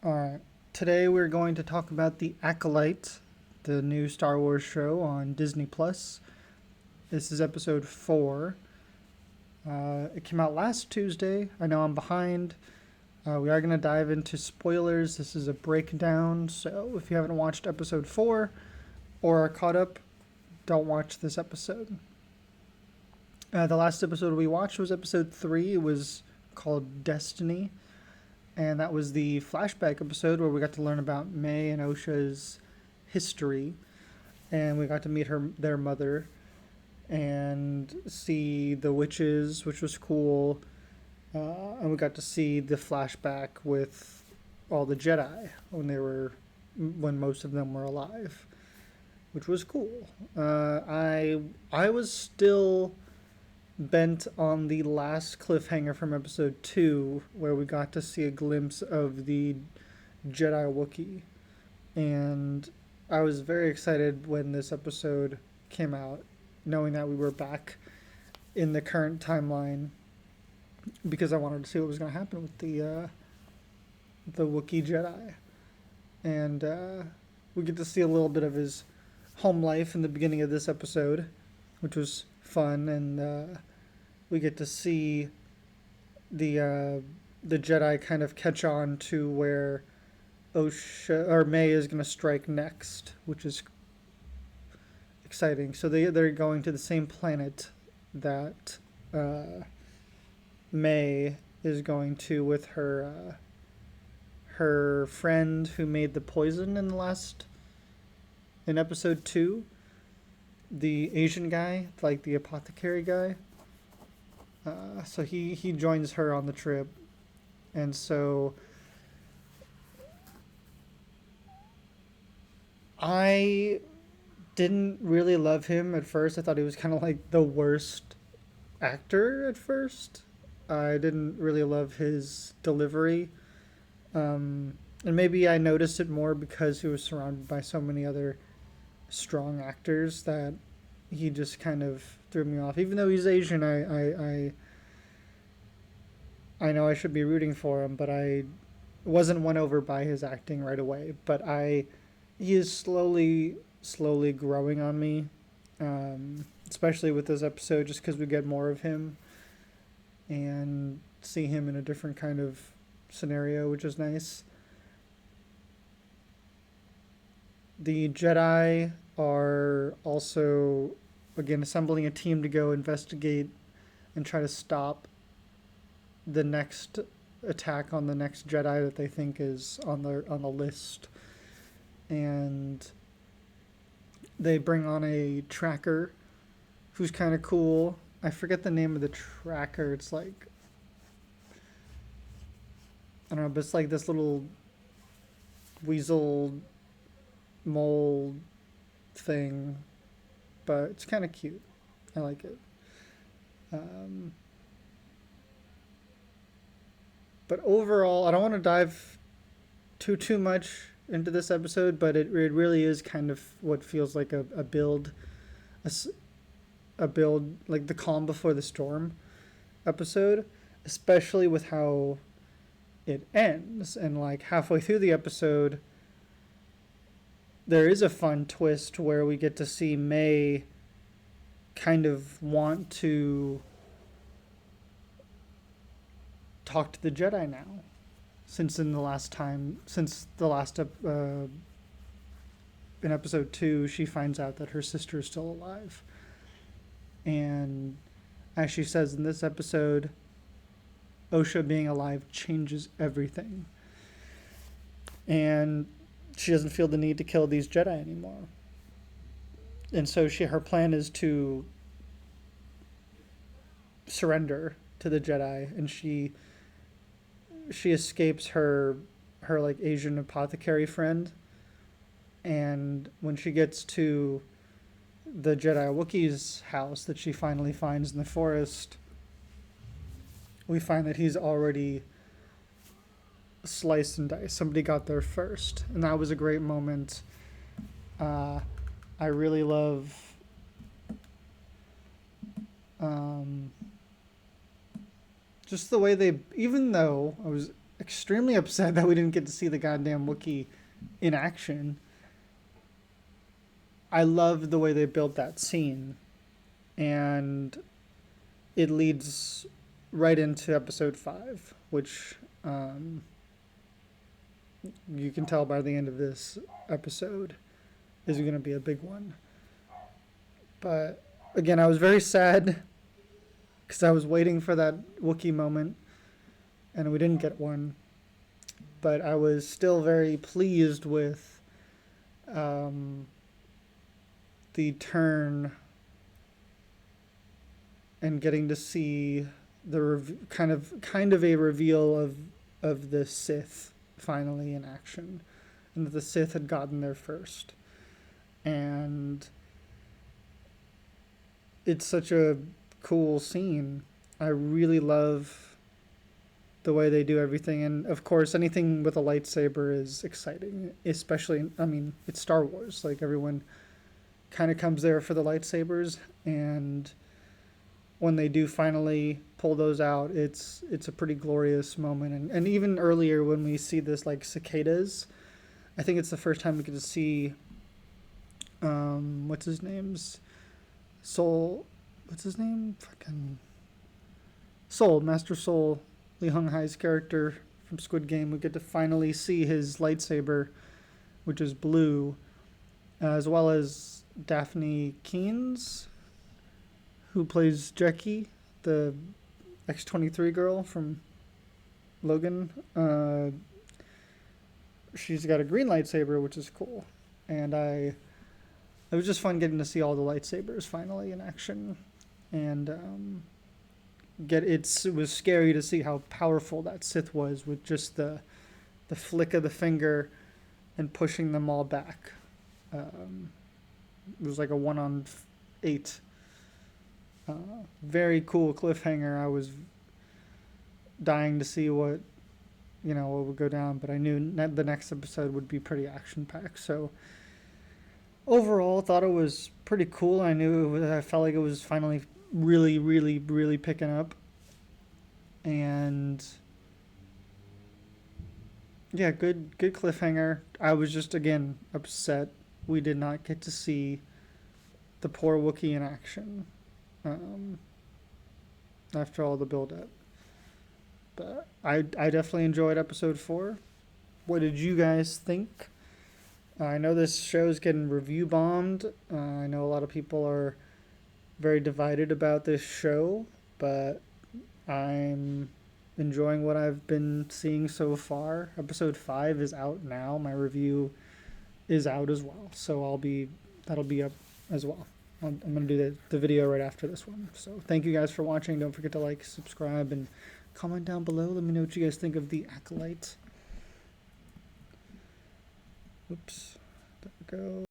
Alright, today we're going to talk about The Acolyte, the new Star Wars show on Disney Plus. This is episode 4. It came out last Tuesday. I know I'm behind. We are going to dive into spoilers. This is a breakdown, so if you haven't watched episode 4 or are caught up, don't watch this episode. The last episode we watched was episode 3. It was called Destiny. And that was the flashback episode where we got to learn about May and Osha's history, and we got to meet their mother, and see the witches, which was cool. And we got to see the flashback with all the Jedi when most of them were alive, which was cool. I was still bent on the last cliffhanger from episode 2, where we got to see a glimpse of the Jedi Wookiee. And I was very excited when this episode came out, knowing that we were back in the current timeline, because I wanted to see what was going to happen with the Wookiee Jedi. And we get to see a little bit of his home life in the beginning of this episode, which was fun, and we get to see the Jedi kind of catch on to where May is going to strike next, which is exciting. So they're going to the same planet that May is going to with her friend who made the poison in episode 2. The Asian guy, like the apothecary guy. So he joins her on the trip. And so I didn't really love him at first. I thought he was kind of like the worst actor at first. I didn't really love his delivery. And maybe I noticed it more because he was surrounded by so many other strong actors that he just kind of threw me off. Even though he's Asian, I know I should be rooting for him, but I wasn't won over by his acting right away. But he is slowly growing on me, especially with this episode, just because we get more of him and see him in a different kind of scenario, which is nice. The Jedi are also, again, assembling a team to go investigate and try to stop the next attack on the next Jedi that they think is on the list. And they bring on a tracker who's kind of cool. I forget the name of the tracker. It's like, I don't know, but it's like this little weasel mole thing, but it's kind of cute. I like it. But overall, I don't want to dive too much into this episode, but it really is kind of what feels like a build, a build like the calm before the storm episode, especially with how it ends. And like halfway through the episode, there is a fun twist where we get to see May kind of want to talk to the Jedi now, since in episode 2 she finds out that her sister is still alive. And as she says in this episode, Osha being alive changes everything, and she doesn't feel the need to kill these Jedi anymore. And so her plan is to surrender to the Jedi, and she escapes her like Asian apothecary friend. And when she gets to the Jedi Wookiee's house that she finally finds in the forest, we find that he's already sliced and diced. Somebody got there first, and that was a great moment. I really love just the way they, even though I was extremely upset that we didn't get to see the goddamn Wookiee in action. I love the way they built that scene, and it leads right into episode 5, which you can tell by the end of this episode is going to be a big one. But again, I was very sad because I was waiting for that Wookiee moment, and we didn't get one. But I was still very pleased with the turn and getting to see the kind of a reveal of the Sith finally in action, and that the Sith had gotten there first. And it's such a cool scene. I really love the way they do everything, and of course anything with a lightsaber is exciting, especially, I mean, it's Star Wars, like everyone kind of comes there for the lightsabers, and when they do finally pull those out, it's a pretty glorious moment. And even earlier when we see this, like, cicadas, I think it's the first time we get to see what's his name's Soul, what's his name? Fucking Soul, Master Soul, Lee Hung Hai's character from Squid Game. We get to finally see his lightsaber, which is blue, as well as Daphne Keenes, who plays Jackie, the X-23 girl from Logan. She's got a green lightsaber, which is cool. And it was just fun getting to see all the lightsabers finally in action. And it was scary to see how powerful that Sith was with just the flick of the finger and pushing them all back. It was like a 1-on-8. Very cool cliffhanger. I was dying to see what would go down, but I knew the next episode would be pretty action-packed. So overall, thought it was pretty cool. I felt like it was finally really, really, really picking up. And yeah, good cliffhanger. I was just, again, upset we did not get to see the poor Wookiee in action after all the build-up. But I definitely enjoyed episode 4. What did you guys think? I know this show's getting review bombed. I know a lot of people are very divided about this show, but I'm enjoying what I've been seeing so far. Episode 5 is out now. My review is out as well, so that'll be up as well. I'm going to do the video right after this one. So thank you guys for watching. Don't forget to like, subscribe, and comment down below. Let me know what you guys think of the Acolyte. Oops. There we go.